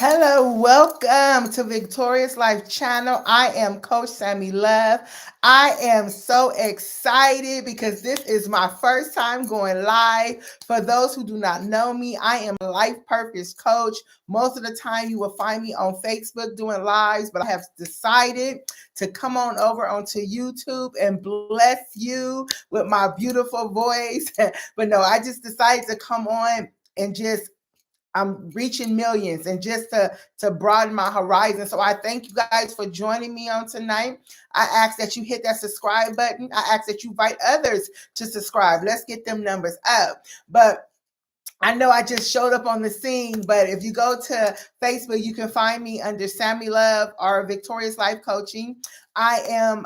Hello, welcome to Victorious Life Channel. I am Coach Sammy Love. I am so excited because this is my first time going live. For those who do not know me, I am a life purpose coach. Most of the time, you will find me on Facebook doing lives, but I have decided to come on over onto YouTube and bless you with my beautiful voice. But no, I just decided to come on and just I'm reaching millions and just to broaden my horizon. So I thank you guys for joining me on tonight. I ask that you hit that subscribe button. I ask that you invite others to subscribe. Let's get them numbers up. But I know I just showed up on the scene, but if you go to Facebook, you can find me under Sammy Love or Victorious Life Coaching. I am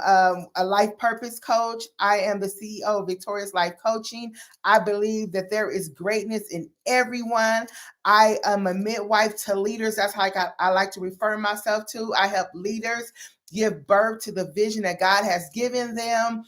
a life purpose coach. I am the CEO of Victorious Life Coaching. I believe that there is greatness in everyone. I am a midwife to leaders. That's how I like to refer myself to. I help leaders give birth to the vision that God has given them.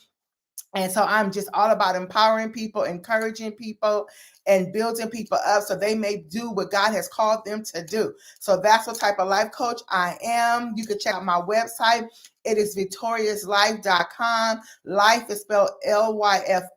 And so I'm just all about empowering people, encouraging people, and building people up so they may do what God has called them to do. So that's what type of life coach I am. You can check out my website. It is victoriouslife.com. Life is spelled Lyfe.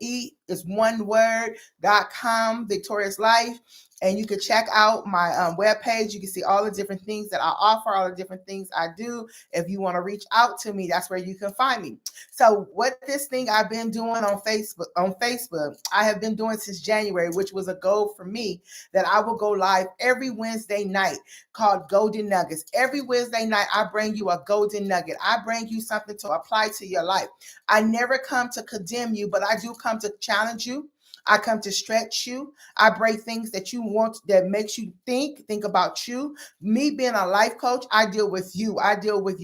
It's one word.com, Victorious Life. And you can check out my webpage. You can see all the different things that I offer, all the different things I do. If you want to reach out to me, that's where you can find me. So what this thing I've been doing on Facebook, I have been doing since January, which was a goal for me that I will go live every Wednesday night called Golden Nuggets. Every Wednesday night, I bring you a golden nugget. I bring you something to apply to your life. I never come to condemn you, but I do come to challenge you. I come to stretch you. I break things that you want that makes you think about you. Me being a life coach, I deal with you. I deal with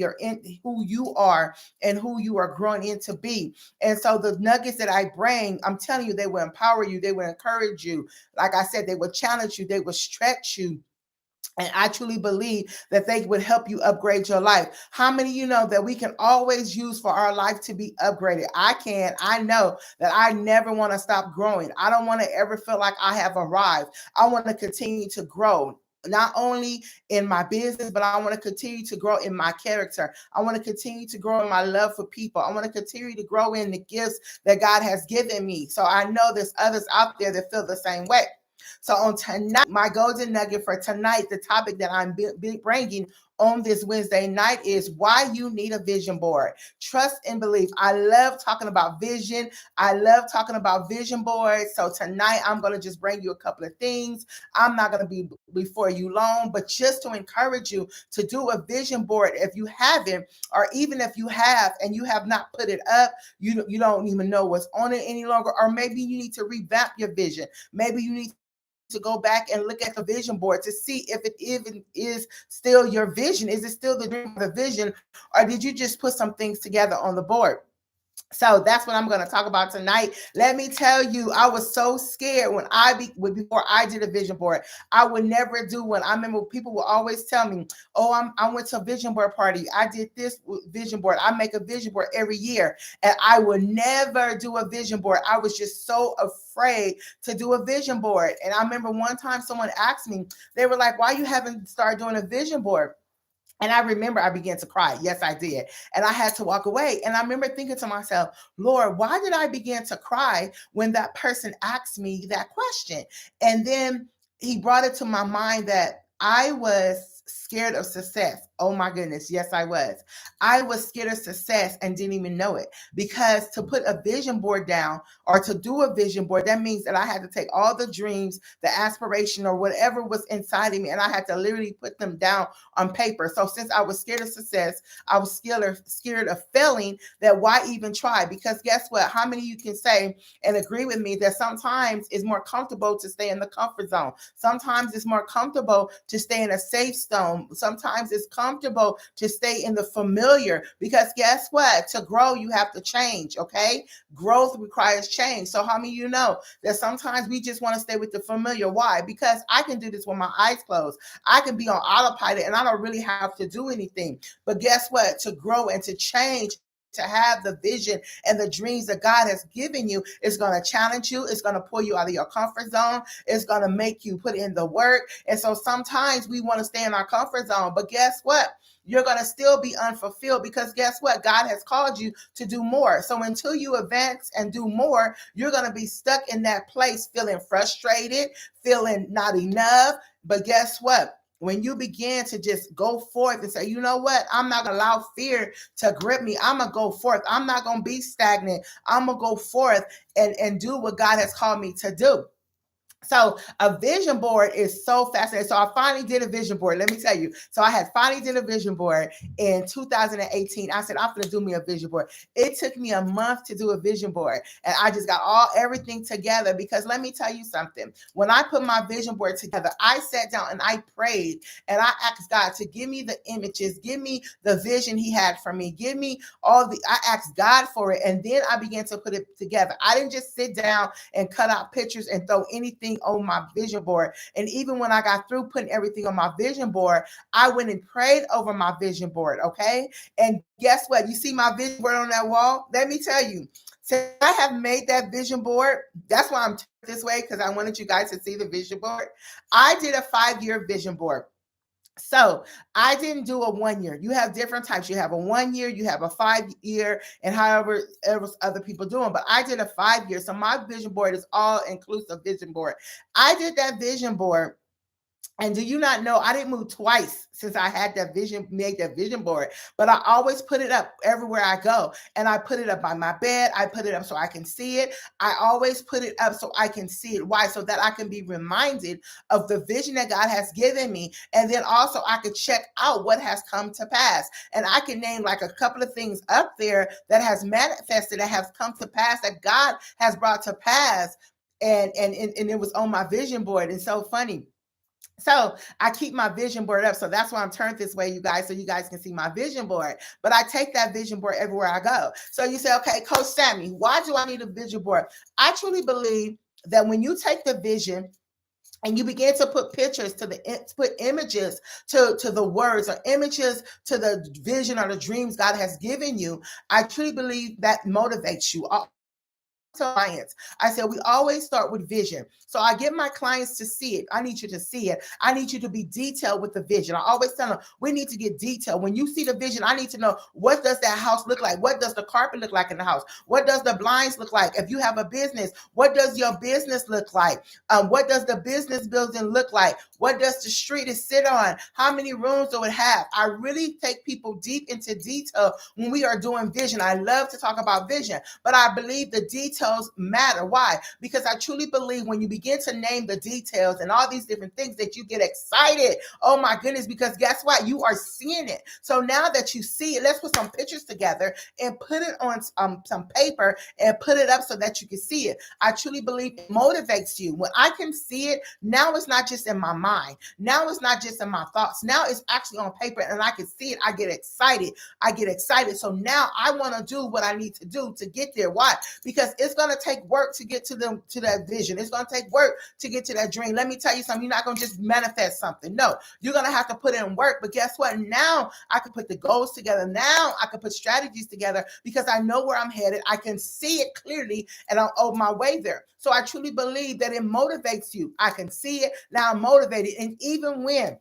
who you are and who you are growing into be. And so the nuggets that I bring, I'm telling you, they will empower you. They will encourage you. Like I said, they will challenge you. They will stretch you. And I truly believe that they would help you upgrade your life. How many of you know that we can always use for our life to be upgraded? I can. I know that I never want to stop growing. I don't want to ever feel like I have arrived. I want to continue to grow. Not only in my business, but I want to continue to grow in my character. I want to continue to grow in my love for people. I want to continue to grow in the gifts that God has given me. So I know there's others out there that feel the same way. So on tonight, my golden nugget for tonight, the topic that I'm bringing on this Wednesday night is why you need a vision board. Trust and believe. I love talking about vision. I love talking about vision boards. So tonight I'm going to just bring you a couple of things. I'm not going to be before you long, but just to encourage you to do a vision board if you haven't, or even if you have and you have not put it up, you don't even know what's on it any longer, or maybe you need to revamp your vision. Maybe you need to go back and look at the vision board to see if it even is still your vision. Is it still the dream of the vision, or did you just put some things together on the board? So that's what I'm going to talk about tonight. Let me tell you, I was so scared when before I did a vision board. I would never do one. I remember people would always tell me, "Oh, I went to a vision board party. I did this vision board. I make a vision board every year," and I would never do a vision board. I was just so afraid to do a vision board. And I remember one time someone asked me, they were like, "Why you haven't started doing a vision board?" And I remember I began to cry. Yes, I did. And I had to walk away. And I remember thinking to myself, Lord, why did I begin to cry when that person asked me that question? And then he brought it to my mind that I was scared of success. Oh my goodness. Yes, I was. I was scared of success and didn't even know it, because to put a vision board down or to do a vision board, that means that I had to take all the dreams, the aspiration, or whatever was inside of me, and I had to literally put them down on paper. So since I was scared of success, I was scared of failing, that why even try? Because guess what? How many of you can say and agree with me that sometimes it's more comfortable to stay in the comfort zone? Sometimes it's more comfortable to stay in a safe zone. Sometimes it's comfortable to stay in the familiar, because guess what? To grow, you have to change, okay? Growth requires change. So how many of you know that sometimes we just want to stay with the familiar? Why? Because I can do this with my eyes closed. I can be on autopilot and I don't really have to do anything. But guess what? To grow and to change, to have the vision and the dreams that God has given you. It's going to challenge you. It's going to pull you out of your comfort zone. It's going to make you put in the work. And so sometimes we want to stay in our comfort zone, but guess what? You're going to still be unfulfilled because guess what? God has called you to do more. So until you advance and do more, you're going to be stuck in that place feeling frustrated, feeling not enough. But guess what? When you begin to just go forth and say, you know what? I'm not going to allow fear to grip me. I'm going to go forth. I'm not going to be stagnant. I'm going to go forth and do what God has called me to do. So a vision board is so fascinating. So I finally did a vision board. Let me tell you. So I had finally did a vision board in 2018. I said, I'm going to do me a vision board. It took me a month to do a vision board. And I just got everything together because let me tell you something. When I put my vision board together, I sat down and I prayed and I asked God to give me the images, give me the vision he had for me, give me I asked God for it. And then I began to put it together. I didn't just sit down and cut out pictures and throw anything on my vision board. And even when I got through putting everything on my vision board, I went and prayed over my vision board. Okay. And guess what? You see my vision board on that wall? Let me tell you. So I have made that vision board. That's why I'm this way, because I wanted you guys to see the vision board. I did a 5-year vision board. So I didn't do a 1 year. You have different types. You have a 1 year, you have a 5 year, and however else other people doing. But I did a 5 year. So my vision board is all inclusive vision board. I did that vision board. And do you not know, I didn't move twice since I had that vision, made that vision board, but I always put it up everywhere I go. And I put it up by my bed. I put it up so I can see it. I always put it up so I can see it. Why? So that I can be reminded of the vision that God has given me. And then also I could check out what has come to pass. And I can name like a couple of things up there that has manifested, that has come to pass, that God has brought to pass. And it was on my vision board. And so funny. So I keep my vision board up. So that's why I'm turned this way, you guys, so you guys can see my vision board. But I take that vision board everywhere I go. So you say, okay, Coach Sammy, why do I need a vision board? I truly believe that when you take the vision and you begin to put pictures put images to the words or images to the vision or the dreams God has given you, I truly believe that motivates you. Clients, I said we always start with vision. So I get my clients to see it. I need you to see it. I need you to be detailed with the vision. I always tell them we need to get detailed. When you see the vision, I need to know, what does that house look like? What does the carpet look like in the house? What does the blinds look like? If you have a business, what does your business look like? What does the business building look like? What does the street sit on? How many rooms do it have? I really take people deep into detail when we are doing vision. I love to talk about vision, but I believe the details matter. Why? Because I truly believe when you begin to name the details and all these different things that you get excited. Oh my goodness, because guess what? You are seeing it. So now that you see it, let's put some pictures together and put it on some paper and put it up so that you can see it. I truly believe it motivates you. When I can see it, now it's not just in my mind. Now it's not just in my thoughts. Now it's actually on paper and I can see it. I get excited. So now I want to do what I need to do to get there. Why? Because it's going to take work to get to that vision. It's going to take work to get to that dream. Let me tell you something. You're not going to just manifest something. No, you're going to have to put in work. But guess what? Now I can put the goals together. Now I can put strategies together because I know where I'm headed. I can see it clearly and I'm on my way there. So I truly believe that it motivates you. I can see it. Now I'm motivated. And even when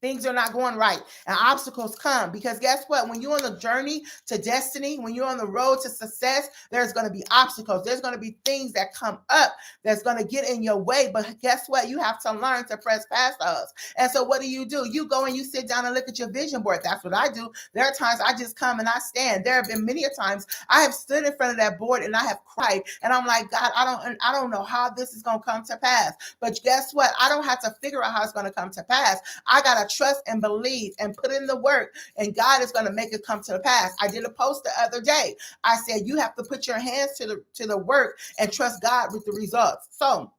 things are not going right and obstacles come, because guess what? When you're on the journey to destiny, when you're on the road to success, there's going to be obstacles. There's going to be things that come up that's going to get in your way. But guess what? You have to learn to press past those. And so what do? You go and you sit down and look at your vision board. That's what I do. There are times I just come and I stand. There have been many a times I have stood in front of that board and I have cried. And I'm like, God, I don't know how this is going to come to pass. But guess what? I don't have to figure out how it's going to come to pass. I got to trust and believe and put in the work, and God is going to make it come to the pass. I did a post the other day. I said you have to put your hands to the work and trust God with the results. So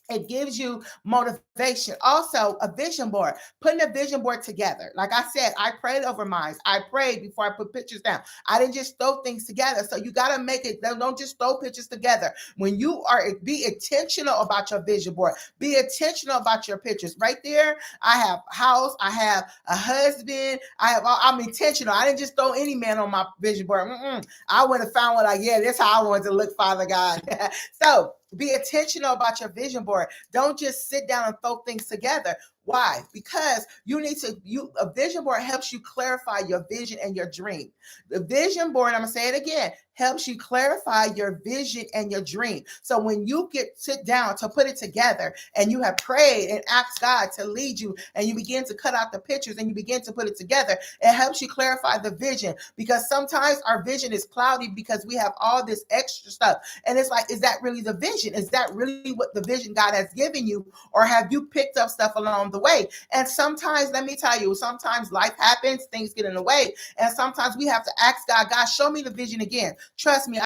It gives you motivation. Also, a vision board, putting a vision board together. Like I said, I prayed over mine. I prayed before I put pictures down. I didn't just throw things together. So you got to make it, don't just throw pictures together. When you are, be intentional about your vision board, be intentional about your pictures. Right there, I have a house, I have a husband, I'm intentional. I didn't just throw any man on my vision board. I would have found one like, yeah, that's how I wanted to look, Father God. So be intentional about your vision board. Don't just sit down and throw things together. Why? Because a vision board helps you clarify your vision and your dream. The vision board, I'm gonna say it again, helps you clarify your vision and your dream. So when you sit down to put it together and you have prayed and asked God to lead you and you begin to cut out the pictures and you begin to put it together, it helps you clarify the vision, because sometimes our vision is cloudy because we have all this extra stuff. And it's like, is that really the vision? Is that really what the vision God has given you? Or have you picked up stuff along the way? And sometimes, let me tell you, sometimes life happens, things get in the way. And sometimes we have to ask God, God, show me the vision again. Trust me,